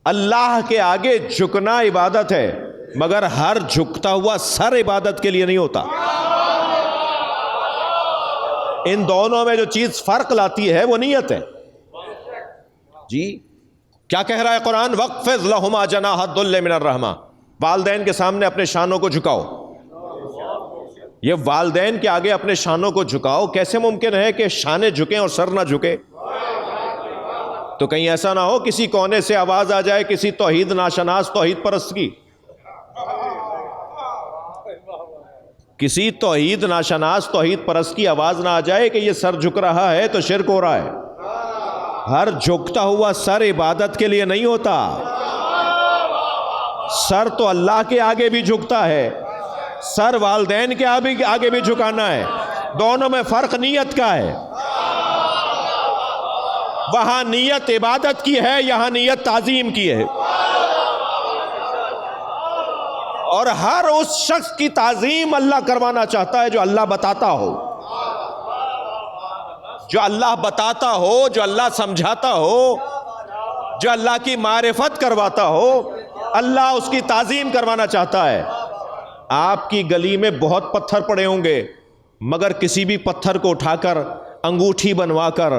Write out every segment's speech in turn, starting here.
اللہ کے آگے جھکنا عبادت ہے، مگر ہر جھکتا ہوا سر عبادت کے لیے نہیں ہوتا۔ ان دونوں میں جو چیز فرق لاتی ہے وہ نیت ہے۔ جی کیا کہہ رہا ہے قرآن؟ وَاخْفِضْ لَهُمَا جَنَاحَ الذُّلِّ مِنَ الرَّحْمَةِ، والدین کے سامنے اپنے شانوں کو جھکاؤ۔ یہ والدین کے آگے اپنے شانوں کو جھکاؤ، کیسے ممکن ہے کہ شانے جھکیں اور سر نہ جھکے؟ تو کہیں ایسا نہ ہو کسی کونے سے آواز آ جائے کسی توحید ناشناس توحید پرست کی، کسی توحید ناشناس توحید پرست کی آواز نہ آ جائے کہ یہ سر جھک رہا ہے تو شرک ہو رہا ہے۔ ہر جھکتا ہوا سر عبادت کے لیے نہیں ہوتا۔ سر تو اللہ کے آگے بھی جھکتا ہے، سر والدین کے آگے بھی جھکانا ہے، دونوں میں فرق نیت کا ہے۔ وہاں نیت عبادت کی ہے، یہاں نیت تعظیم کی ہے۔ اور ہر اس شخص کی تعظیم اللہ کروانا چاہتا ہے جو اللہ بتاتا ہو، جو اللہ بتاتا ہو، جو اللہ سمجھاتا ہو، جو اللہ کی معرفت کرواتا ہو، اللہ اس کی تعظیم کروانا چاہتا ہے۔ آپ کی گلی میں بہت پتھر پڑے ہوں گے، مگر کسی بھی پتھر کو اٹھا کر انگوٹھی بنوا کر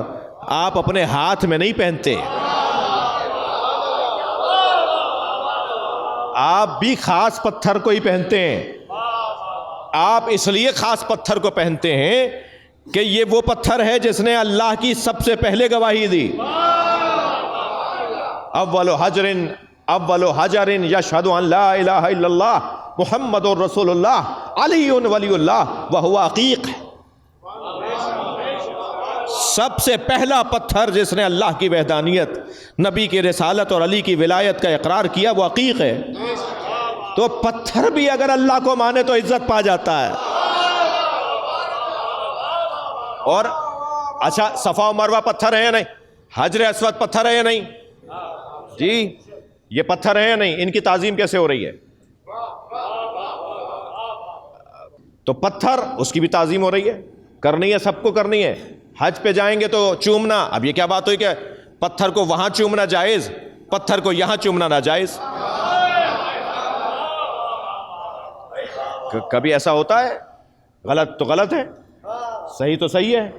آپ اپنے ہاتھ میں نہیں پہنتے۔ آپ بھی خاص پتھر کو ہی پہنتے ہیں۔ آپ اس لیے خاص پتھر کو پہنتے ہیں کہ یہ وہ پتھر ہے جس نے اللہ کی سب سے پہلے گواہی دی۔ اول حجر یشہد ان لا الہ الا اللہ محمد رسول اللہ علی ولی اللہ وہو عقیق۔ سب سے پہلا پتھر جس نے اللہ کی وحدانیت، نبی کی رسالت اور علی کی ولایت کا اقرار کیا وہ عقیق ہے۔ تو پتھر بھی اگر اللہ کو مانے تو عزت پا جاتا ہے۔ اور اچھا صفا و مروہ پتھر ہے یا نہیں؟ حجر اسود پتھر ہے یا نہیں؟ جی یہ پتھر ہے یا نہیں؟ ان کی تعظیم کیسے ہو رہی ہے؟ تو پتھر اس کی بھی تعظیم ہو رہی ہے، کرنی ہے، سب کو کرنی ہے۔ حج پہ جائیں گے تو چومنا، اب یہ کیا بات ہوئی کہ پتھر کو وہاں چومنا جائز، پتھر کو یہاں چومنا ناجائز؟ کبھی ایسا ہوتا ہے؟ غلط تو غلط ہے، صحیح تو صحیح ہے۔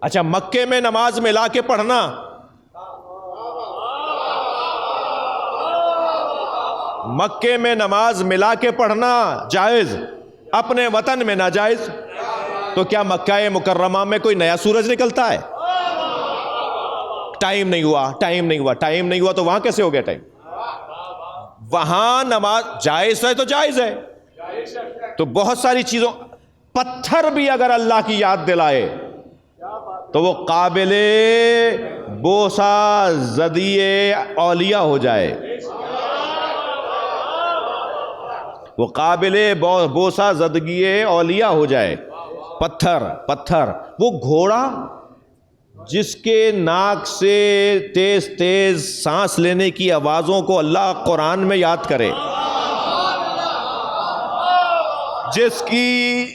اچھا مکے میں نماز ملا کے پڑھنا، مکے میں نماز ملا کے پڑھنا جائز، اپنے وطن میں ناجائز؟ تو کیا مکہ مکرمہ میں کوئی نیا سورج نکلتا ہے؟ ٹائم نہیں ہوا تو وہاں کیسے ہو گیا ٹائم؟ وہاں نماز جائز ہے تو جائز ہے۔ تو بہت ساری چیزوں، پتھر بھی اگر اللہ کی یاد دلائے تو وہ قابل بوسہ زدی اولیاء ہو جائے، وہ قابل بوسہ زدگی اولیاء ہو جائے۔ پتھر وہ گھوڑا جس کے ناک سے تیز تیز سانس لینے کی آوازوں کو اللہ قرآن میں یاد کرے، جس کی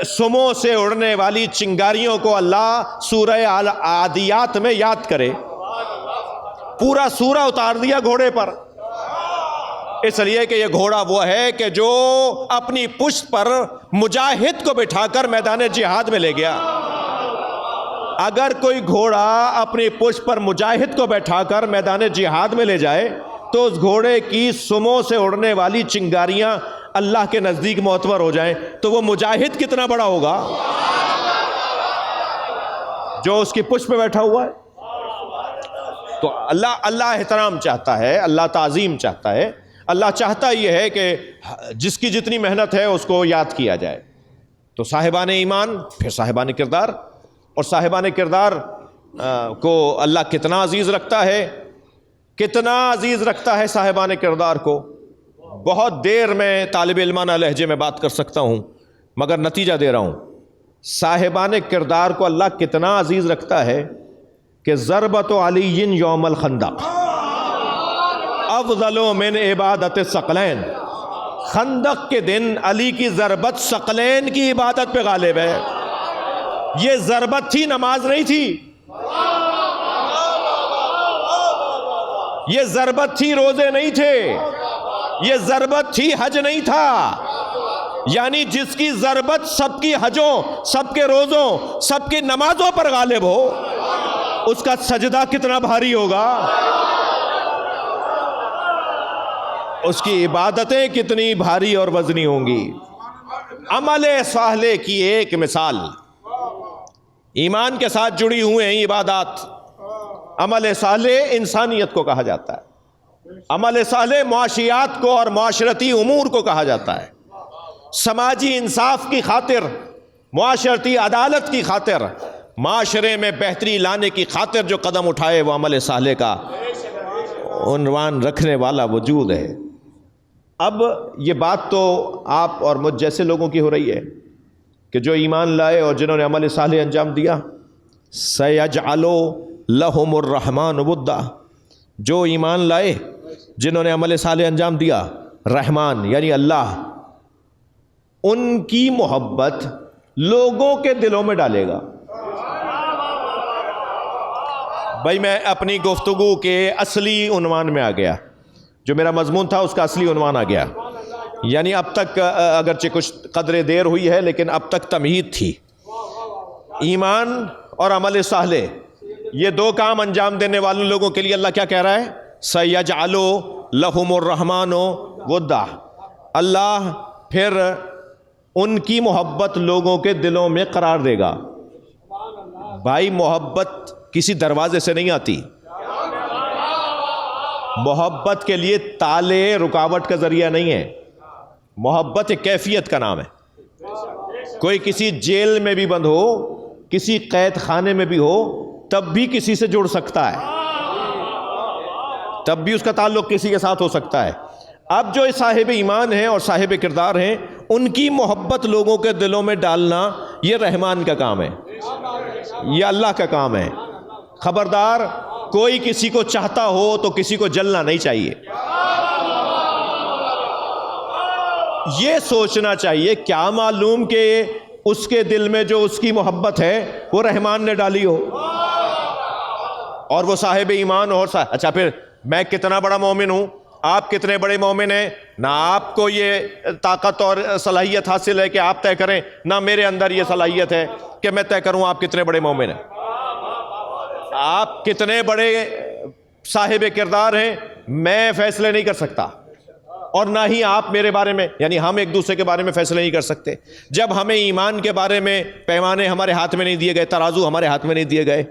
سموں سے اڑنے والی چنگاریوں کو اللہ سورہ عادیات میں یاد کرے، پورا سورہ اتار دیا گھوڑے پر، اس لیے کہ یہ گھوڑا وہ ہے کہ جو اپنی پشت پر مجاہد کو بٹھا کر میدان جہاد میں لے گیا۔ اگر کوئی گھوڑا اپنی پشت پر مجاہد کو بیٹھا کر میدان جہاد میں لے جائے تو اس گھوڑے کی سموں سے اڑنے والی چنگاریاں اللہ کے نزدیک معتبر ہو جائیں تو وہ مجاہد کتنا بڑا ہوگا جو اس کی پشت پہ بیٹھا ہوا ہے۔ تو اللہ احترام چاہتا ہے، اللہ تعظیم چاہتا ہے، اللہ چاہتا یہ ہے کہ جس کی جتنی محنت ہے اس کو یاد کیا جائے۔ تو صاحبان ایمان، پھر صاحبان کردار، اور صاحبان کردار کو اللہ کتنا عزیز رکھتا ہے، کتنا عزیز رکھتا ہے صاحبان کردار کو۔ بہت دیر میں طالب علمانہ لہجے میں بات کر سکتا ہوں مگر نتیجہ دے رہا ہوں۔ صاحبان کردار کو اللہ کتنا عزیز رکھتا ہے کہ ضربت علی یوم الخندق افضل من عبادت ثقلین، خندق کے دن علی کی ضربت ثقلین کی عبادت پہ غالب ہے۔ یہ ضربت تھی، نماز نہیں تھی، یہ ضربت تھی روزے نہیں تھے، یہ ضربت تھی حج نہیں تھا. یعنی جس کی ضربت سب کی حجوں، سب کے روزوں، سب کی نمازوں پر غالب ہو، اس کا سجدہ کتنا بھاری ہوگا، اس کی عبادتیں کتنی بھاری اور وزنی ہوں گی. عمل صالح کی ایک مثال، ایمان کے ساتھ جڑی ہوئے ہیں عبادات. عمل صالح انسانیت کو کہا جاتا ہے، عمل صالح معاشیات کو اور معاشرتی امور کو کہا جاتا ہے. سماجی انصاف کی خاطر، معاشرتی عدالت کی خاطر، معاشرے میں بہتری لانے کی خاطر جو قدم اٹھائے وہ عمل صالح کا عنوان رکھنے والا وجود ہے. اب یہ بات تو آپ اور مجھ جیسے لوگوں کی ہو رہی ہے کہ جو ایمان لائے اور جنہوں نے عمل صالح انجام دیا. سَيَجْعَلُ لَهُمُ الرَّحْمَنُ وُدًّا، جو ایمان لائے جنہوں نے عمل صالح انجام دیا، رحمان یعنی اللہ ان کی محبت لوگوں کے دلوں میں ڈالے گا. بھائی میں اپنی گفتگو کے اصلی عنوان میں آ گیا، جو میرا مضمون تھا اس کا اصلی عنوان آ گیا. یعنی اب تک اگرچہ کچھ قدرے دیر ہوئی ہے لیکن اب تک تمہید تھی. ایمان اور عمل صالح یہ دو کام انجام دینے والے لوگوں کے لیے اللہ کیا کہہ رہا ہے؟ سَيَجْعَلُ لَهُمُ الرَّحْمَنُ وُدًّا، اللہ پھر ان کی محبت لوگوں کے دلوں میں قرار دے گا. بھائی محبت کسی دروازے سے نہیں آتی، محبت کے لیے تالے رکاوٹ کا ذریعہ نہیں ہے. محبت ایک کیفیت کا نام ہے. کوئی کسی جیل میں بھی بند ہو، کسی قید خانے میں بھی ہو، تب بھی کسی سے جڑ سکتا ہے، تب بھی اس کا تعلق کسی کے ساتھ ہو سکتا ہے. اب جو صاحب ایمان ہیں اور صاحب کردار ہیں، ان کی محبت لوگوں کے دلوں میں ڈالنا یہ رحمان کا کام ہے، یہ اللہ کا کام ہے. خبردار کوئی کسی کو چاہتا ہو تو کسی کو جلنا نہیں چاہیے. یہ سوچنا چاہیے کیا معلوم کہ اس کے دل میں جو اس کی محبت ہے وہ رحمان نے ڈالی ہو اور وہ صاحب ایمان اور اچھا پھر میں کتنا بڑا مومن ہوں، آپ کتنے بڑے مومن ہیں، نہ آپ کو یہ طاقت اور صلاحیت حاصل ہے کہ آپ طے کریں، نہ میرے اندر یہ صلاحیت ہے کہ میں طے کروں آپ کتنے بڑے مومن ہیں. آپ کتنے بڑے صاحب کردار ہیں میں فیصلے نہیں کر سکتا، اور نہ ہی آپ میرے بارے میں، یعنی ہم ایک دوسرے کے بارے میں فیصلے نہیں کر سکتے. جب ہمیں ایمان کے بارے میں پیمانے ہمارے ہاتھ میں نہیں دیے گئے، ترازو ہمارے ہاتھ میں نہیں دیے گئے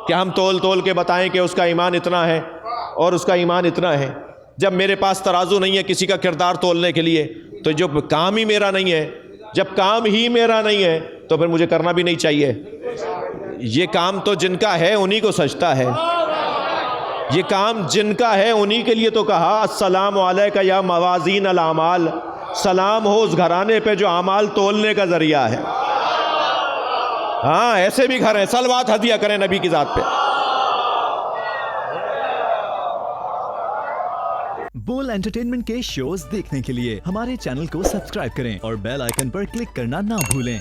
کہ ہم تول تول کے بتائیں کہ اس کا ایمان اتنا ہے اور اس کا ایمان اتنا ہے. جب میرے پاس ترازو نہیں ہے کسی کا کردار تولنے کے لیے، تو جو کام ہی میرا نہیں ہے، جب کام ہی میرا نہیں ہے تو پھر مجھے کرنا بھی نہیں چاہیے. یہ کام تو جن کا ہے انہی کو سجتا ہے، یہ کام جن کا ہے انہی کے لیے تو کہا السلام علیکہ یا موازین الاعمال، سلام ہو اس گھرانے پہ جو اعمال تولنے کا ذریعہ ہے. ہاں ایسے بھی گھر ہیں، صلوات ہدیہ کریں نبی کی ذات پہ. بول انٹرٹینمنٹ کے شوز دیکھنے کے لیے ہمارے چینل کو سبسکرائب کریں اور بیل آئیکن پر کلک کرنا نہ بھولیں.